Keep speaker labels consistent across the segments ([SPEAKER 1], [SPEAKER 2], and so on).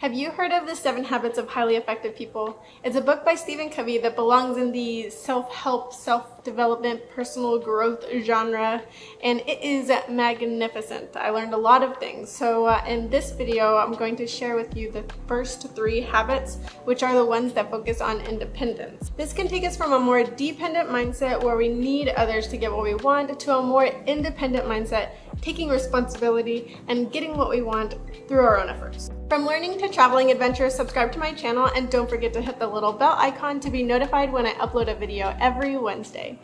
[SPEAKER 1] Have you heard of The 7 Habits of Highly Effective People? It's a book by Stephen Covey that belongs in the self-help, self-development, personal growth genre, and it is magnificent. I learned a lot of things. So in this video, I'm going to share with you the first 3 habits, which are the ones that focus on independence. This can take us from a more dependent mindset where we need others to get what we want to a more independent mindset, taking responsibility and getting what we want through our own efforts. From learning to traveling adventures, subscribe to my channel and don't forget to hit the little bell icon to be notified when I upload a video every Wednesday.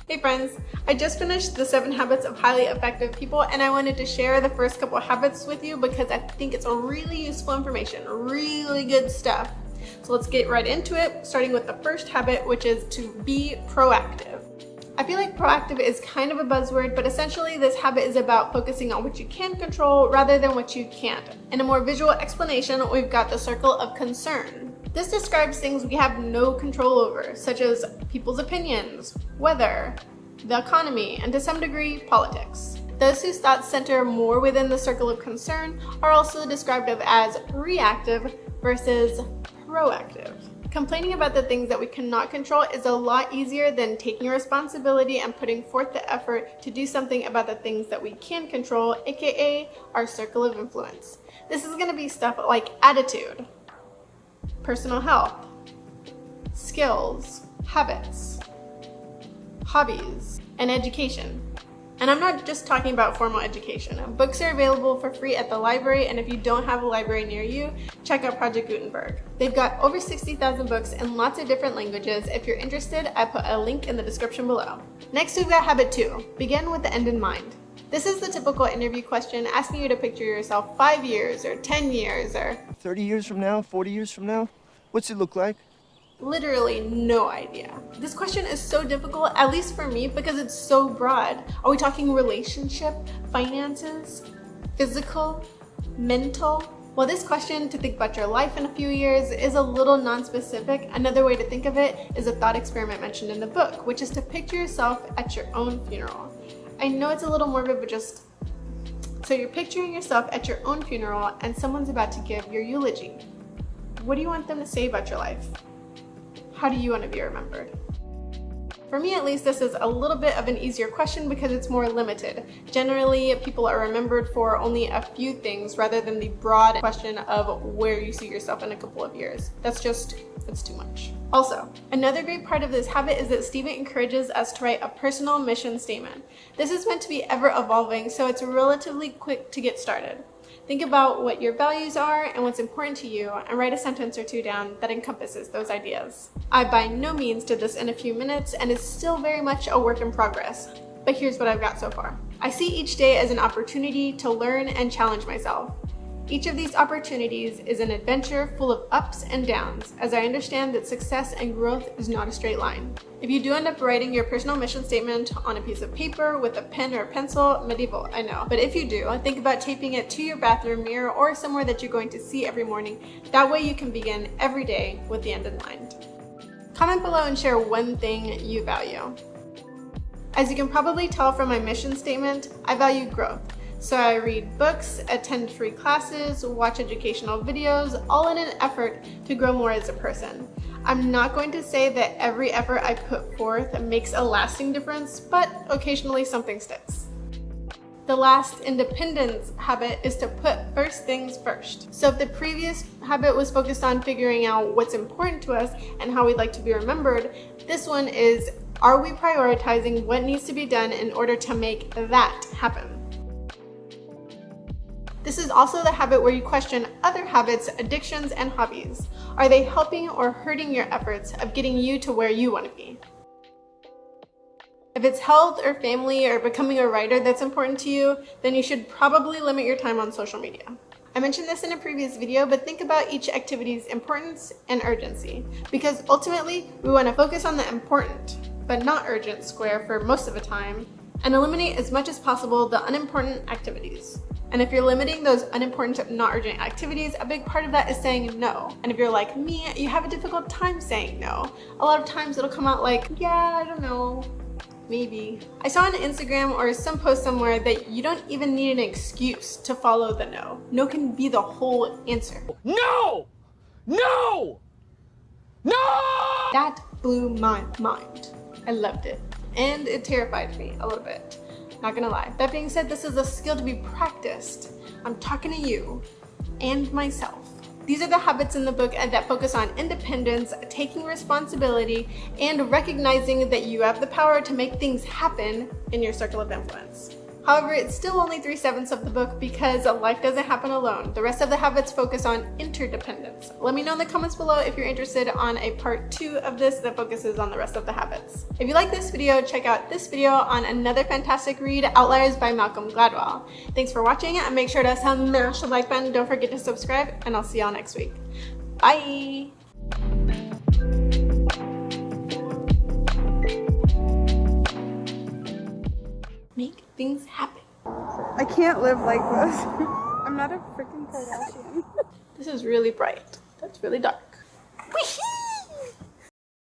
[SPEAKER 1] Hey friends, I just finished The 7 Habits of Highly Effective People and I wanted to share the first couple habits with you because I think it's a really useful information, really good stuff. So let's get right into it, starting with the first habit, which is to be proactive. I feel like proactive is kind of a buzzword, but essentially this habit is about focusing on what you can control rather than what you can't. In a more visual explanation, we've got the circle of concern. This describes things we have no control over, such as people's opinions, weather, the economy, and to some degree, politics. Those whose thoughts center more within the circle of concern are also described as reactive versus proactive. Complaining about the things that we cannot control is a lot easier than taking responsibility and putting forth the effort to do something about the things that we can control, aka our circle of influence. This is going to be stuff like attitude, personal health, skills, habits, hobbies, and education. And I'm not just talking about formal education. Books are available for free at the library, and if you don't have a library near you, check out Project Gutenberg. They've got over 60,000 books in lots of different languages. If you're interested, I put a link in the description below. Next, we've got habit 2, begin with the end in mind. This is the typical interview question asking you to picture yourself 5 years or 10 years or
[SPEAKER 2] 30 years from now, 40 years from now? What's it look like?
[SPEAKER 1] Literally no idea. This question is so difficult, at least for me, because it's so broad. Are we talking relationship, finances, physical, mental? Well, this question, to think about your life in a few years, is a little non-specific. Another way to think of it is a thought experiment mentioned in the book, which is to picture yourself at your own funeral. I know it's a little morbid, but so you're picturing yourself at your own funeral and someone's about to give your eulogy. What do you want them to say about your life? How do you want to be remembered? For me at least, this is a little bit of an easier question because it's more limited. Generally, people are remembered for only a few things rather than the broad question of where you see yourself in a couple of years. It's too much. Also, another great part of this habit is that Stephen encourages us to write a personal mission statement. This is meant to be ever evolving, so it's relatively quick to get started. Think about what your values are and what's important to you and write a sentence or 2 down that encompasses those ideas. I by no means did this in a few minutes and it's still very much a work in progress, but here's what I've got so far. I see each day as an opportunity to learn and challenge myself. Each of these opportunities is an adventure full of ups and downs, as I understand that success and growth is not a straight line. If you do end up writing your personal mission statement on a piece of paper with a pen or a pencil, medieval, I know, but if you do, think about taping it to your bathroom mirror or somewhere that you're going to see every morning. That way you can begin every day with the end in mind. Comment below and share one thing you value. As you can probably tell from my mission statement, I value growth. So I read books, attend free classes, watch educational videos, all in an effort to grow more as a person. I'm not going to say that every effort I put forth makes a lasting difference, but occasionally something sticks. The last independence habit is to put first things first. So if the previous habit was focused on figuring out what's important to us and how we'd like to be remembered, this one is, are we prioritizing what needs to be done in order to make that happen? This is also the habit where you question other habits, addictions, and hobbies. Are they helping or hurting your efforts of getting you to where you want to be? If it's health or family or becoming a writer that's important to you, then you should probably limit your time on social media. I mentioned this in a previous video, but think about each activity's importance and urgency, because ultimately we want to focus on the important, but not urgent square for most of the time, and eliminate as much as possible the unimportant activities. And if you're limiting those unimportant, not urgent activities, a big part of that is saying no. And if you're like me, you have a difficult time saying no. A lot of times it'll come out like, yeah, I don't know, maybe. I saw on Instagram or some post somewhere that you don't even need an excuse to follow the no. No can be the whole answer.
[SPEAKER 3] No! No! No!
[SPEAKER 1] That blew my mind. I loved it. And it terrified me a little bit. Not gonna lie. That being said, this is a skill to be practiced. I'm talking to you and myself. These are the habits in the book that focus on independence, taking responsibility, and recognizing that you have the power to make things happen in your circle of influence. However, it's still only 3/7 of the book because life doesn't happen alone. The rest of the habits focus on interdependence. Let me know in the comments below if you're interested on a part 2 of this that focuses on the rest of the habits. If you like this video, check out this video on another fantastic read, Outliers by Malcolm Gladwell. Thanks for watching, and make sure to smash the like button. Don't forget to subscribe, and I'll see y'all next week. Bye! Make things happen.
[SPEAKER 4] I can't live like this. I'm not a freaking Kardashian.
[SPEAKER 1] This is really bright. That's really dark. Whee!